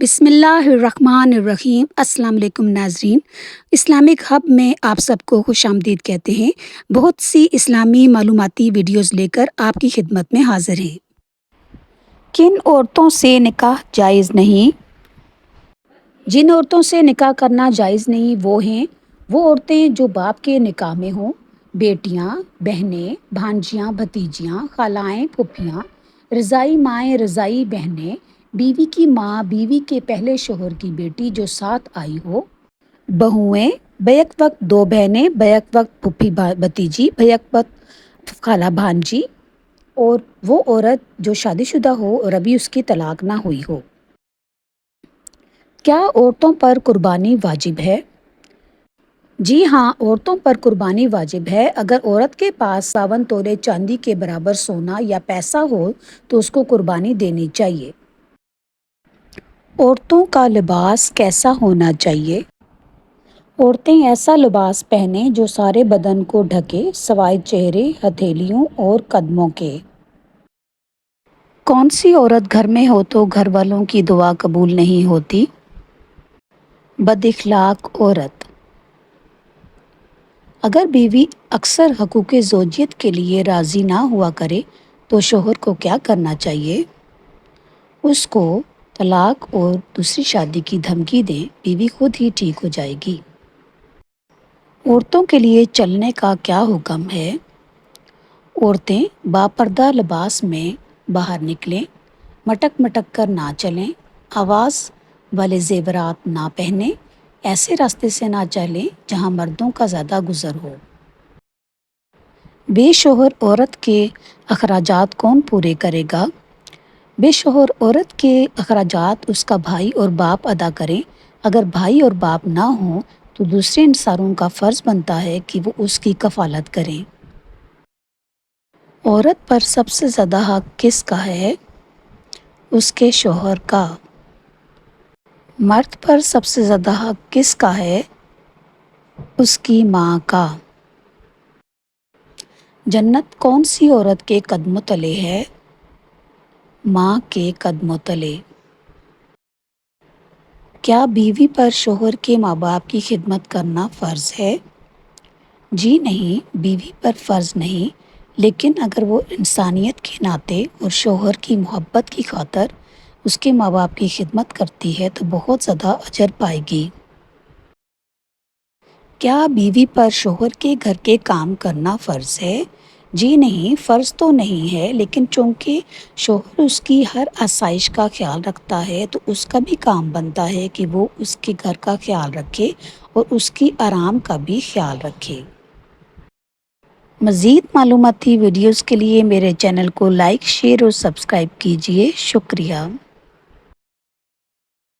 بسم اللہ الرحمن الرحیم۔ السلام علیکم ناظرین، اسلامک ہب میں آپ سب کو خوش آمدید کہتے ہیں۔ بہت سی اسلامی معلوماتی ویڈیوز لے کر آپ کی خدمت میں حاضر ہیں۔ کن عورتوں سے نکاح جائز نہیں؟ جن عورتوں سے نکاح کرنا جائز نہیں وہ عورتیں جو باپ کے نکاح میں ہوں، بیٹیاں، بہنیں، بھانجیاں، بھتیجیاں، خالائیں، پھوپھیاں، رضاعی مائیں، رضاعی بہنیں، بیوی کی ماں، بیوی کے پہلے شوہر کی بیٹی جو ساتھ آئی ہو، بہوئیں، بیک وقت دو بہنیں، بیک وقت پھوپھی بھتیجی، بیک وقت خالہ بھانجی، اور وہ عورت جو شادی شدہ ہو اور ابھی اس کی طلاق نہ ہوئی ہو۔ کیا عورتوں پر قربانی واجب ہے؟ جی ہاں، عورتوں پر قربانی واجب ہے۔ اگر عورت کے پاس 52 تولے چاندی کے برابر سونا یا پیسہ ہو تو اس کو قربانی دینی چاہیے۔ عورتوں کا لباس کیسا ہونا چاہیے؟ عورتیں ایسا لباس پہنیں جو سارے بدن کو ڈھکے سوائے چہرے، ہتھیلیوں اور قدموں کے۔ کون سی عورت گھر میں ہو تو گھر والوں کی دعا قبول نہیں ہوتی؟ بد اخلاق عورت۔ اگر بیوی اکثر حقوق زوجیت کے لیے راضی نہ ہوا کرے تو شوہر کو کیا کرنا چاہیے؟ اس کو طلاق اور دوسری شادی کی دھمکی دیں، بیوی خود ہی ٹھیک ہو جائے گی۔ عورتوں کے لیے چلنے کا کیا حکم ہے؟ عورتیں باپردہ لباس میں باہر نکلیں، مٹک مٹک کر نہ چلیں، آواز والے زیورات نہ پہنیں، ایسے راستے سے نہ چلیں جہاں مردوں کا زیادہ گزر ہو۔ بے شوہر عورت کے اخراجات کون پورے کرے گا؟ بے شوہر عورت کے اخراجات اس کا بھائی اور باپ ادا کریں۔ اگر بھائی اور باپ نہ ہوں تو دوسرے انصاروں کا فرض بنتا ہے کہ وہ اس کی کفالت کریں۔ عورت پر سب سے زیادہ حق کس کا ہے؟ اس کے شوہر کا۔ مرد پر سب سے زیادہ حق کس کا ہے؟ اس کی ماں کا۔ جنت کون سی عورت کے قدموں تلے ہے؟ ماں کے قدموں تلے۔ کیا بیوی پر شوہر کے ماں باپ کی خدمت کرنا فرض ہے؟ جی نہیں، بیوی پر فرض نہیں، لیکن اگر وہ انسانیت کے ناطے اور شوہر کی محبت کی خاطر اس کے ماں باپ کی خدمت کرتی ہے تو بہت زیادہ اجر پائے گی۔ کیا بیوی پر شوہر کے گھر کے کام کرنا فرض ہے؟ جی نہیں، فرض تو نہیں ہے، لیکن چونکہ شوہر اس کی ہر آسائش کا خیال رکھتا ہے تو اس کا بھی کام بنتا ہے کہ وہ اس کے گھر کا خیال رکھے اور اس کی آرام کا بھی خیال رکھے۔ مزید معلوماتی ویڈیوز کے لیے میرے چینل کو لائک، شیئر اور سبسکرائب کیجیے۔ شکریہ۔